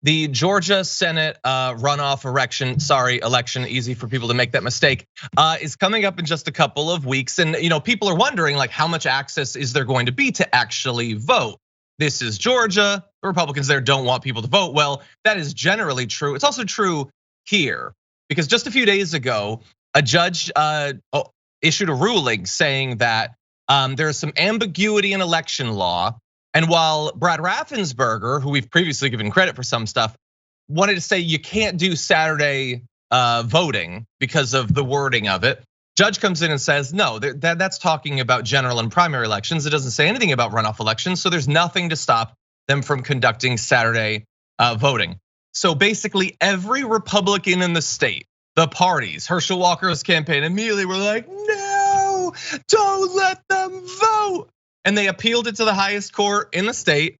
The Georgia Senate runoff election, easy for people to make that mistake, is coming up in just a couple of weeks. And people are wondering, like, how much access is there going to be to actually vote? This is Georgia. The Republicans there don't want people to vote. Well, that is generally true. It's also true here, because just a few days ago, a judge issued a ruling saying that there is some ambiguity in election law. And while Brad Raffensperger, who we've previously given credit for some stuff, wanted to say you can't do Saturday voting because of the wording of it, judge comes in and says, no, that's talking about general and primary elections. It doesn't say anything about runoff elections, so there's nothing to stop them from conducting Saturday voting. So basically every Republican in the state, the parties, Herschel Walker's campaign, immediately were like, no, don't let them vote. And they appealed it to the highest court in the state.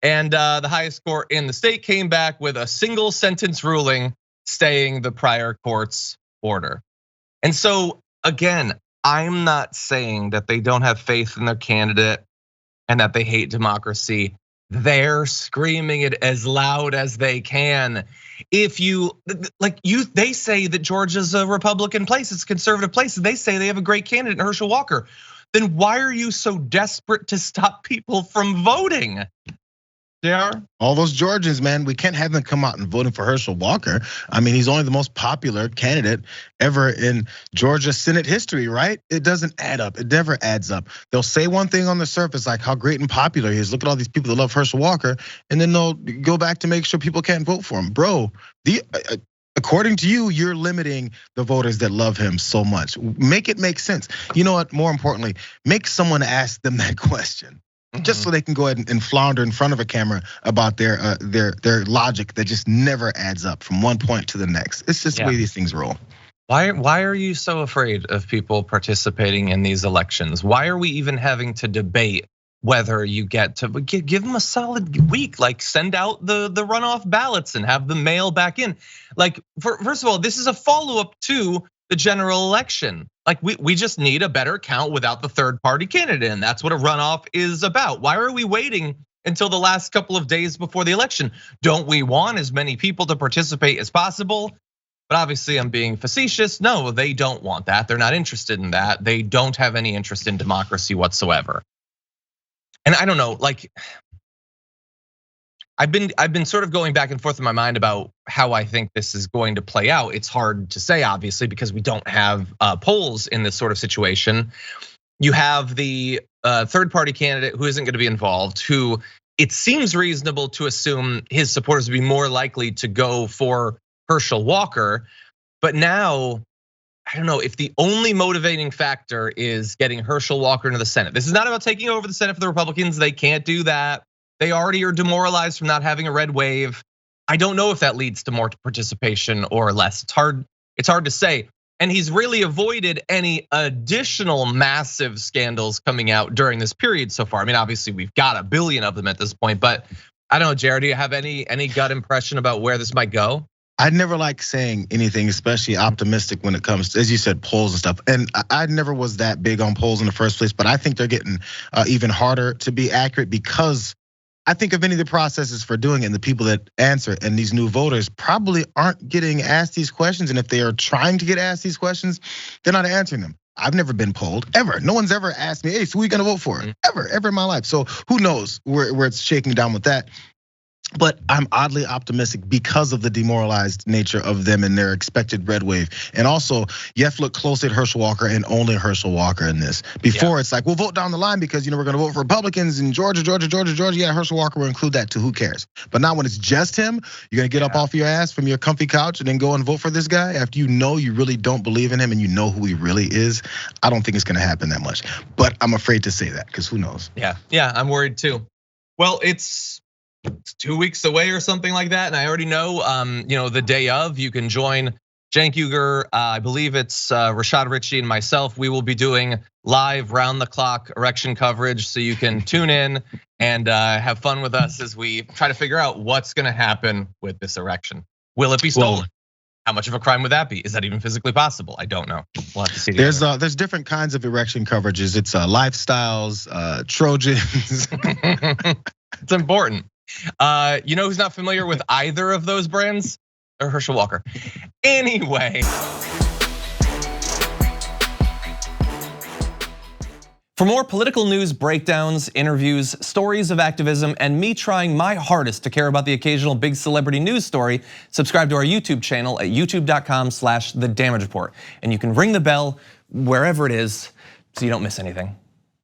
And the highest court in the state came back with a single sentence ruling staying the prior court's order. And so again, I'm not saying that they don't have faith in their candidate and that they hate democracy. They're screaming it as loud as they can. They say that Georgia's a Republican place, it's a conservative place. They say they have a great candidate, Herschel Walker. Then why are you so desperate to stop people from voting? JR? All those Georgians, man, we can't have them come out and voting for Herschel Walker. I mean, he's only the most popular candidate ever in Georgia Senate history, right? It doesn't add up. It never adds up. They'll say one thing on the surface, like how great and popular he is. Look at all these people that love Herschel Walker, and then they'll go back to make sure people can't vote for him. Bro, according to you, you're limiting the voters that love him so much. Make it make sense. You know what? More importantly, make someone ask them that question, just so they can go ahead and flounder in front of a camera about their logic that just never adds up from one point to the next. It's just the way these things roll. Why are you so afraid of people participating in these elections? Why are we even having to debate whether you get to give them a solid week, like send out the runoff ballots and have them mail back in? Like, first of all, this is a follow-up to the general election. Like, we just need a better count without the third party candidate, and that's what a runoff is about. Why are we waiting until the last couple of days before the election? Don't we want as many people to participate as possible? But obviously I'm being facetious. No, they don't want that. They're not interested in that. They don't have any interest in democracy whatsoever. And I don't know, like, I've been sort of going back and forth in my mind about how I think this is going to play out. It's hard to say, obviously, because we don't have polls in this sort of situation. You have the third party candidate who isn't going to be involved, who it seems reasonable to assume his supporters would be more likely to go for Herschel Walker. But now, I don't know if the only motivating factor is getting Herschel Walker into the Senate. This is not about taking over the Senate for the Republicans. They can't do that. They already are demoralized from not having a red wave. I don't know if that leads to more participation or less. It's hard to say. And he's really avoided any additional massive scandals coming out during this period so far. I mean, obviously we've got a billion of them at this point, but I don't know, Jared, do you have any gut impression about where this might go? I'd never like saying anything, especially optimistic when it comes to, as you said, polls and stuff. And I never was that big on polls in the first place, but I think they're getting even harder to be accurate, because I think of any of the processes for doing it and the people that answer, and these new voters probably aren't getting asked these questions. And if they are trying to get asked these questions, they're not answering them. I've never been polled, ever. No one's ever asked me, hey, so who are you gonna vote for? Ever in my life. So who knows where it's shaking down with that. But I'm oddly optimistic because of the demoralized nature of them and their expected red wave. And also, you have to look closely at Herschel Walker and only Herschel Walker in this. Before it's like, we'll vote down the line because we're gonna vote for Republicans in Georgia. Yeah, Herschel Walker will include that too, who cares? But now when it's just him, you're gonna get up off your ass from your comfy couch and then go and vote for this guy after you know you really don't believe in him and you know who he really is. I don't think it's gonna happen that much. But I'm afraid to say that, because who knows? Yeah, I'm worried too. Well, it's 2 weeks away or something like that. And I already know, the day of, you can join Cenk Uygur. I believe it's Rashad Ritchie and myself. We will be doing live round the clock election coverage. So you can tune in and have fun with us as we try to figure out what's gonna happen with this election. Will it be stolen? How much of a crime would that be? Is that even physically possible? I don't know. We'll have to see. There's different kinds of election coverages. It's lifestyles, Trojans. It's important. You know who's not familiar with either of those brands? Or Herschel Walker. Anyway. For more political news, breakdowns, interviews, stories of activism, and me trying my hardest to care about the occasional big celebrity news story, subscribe to our YouTube channel at youtube.com/The Damage Report. And you can ring the bell wherever it is so you don't miss anything.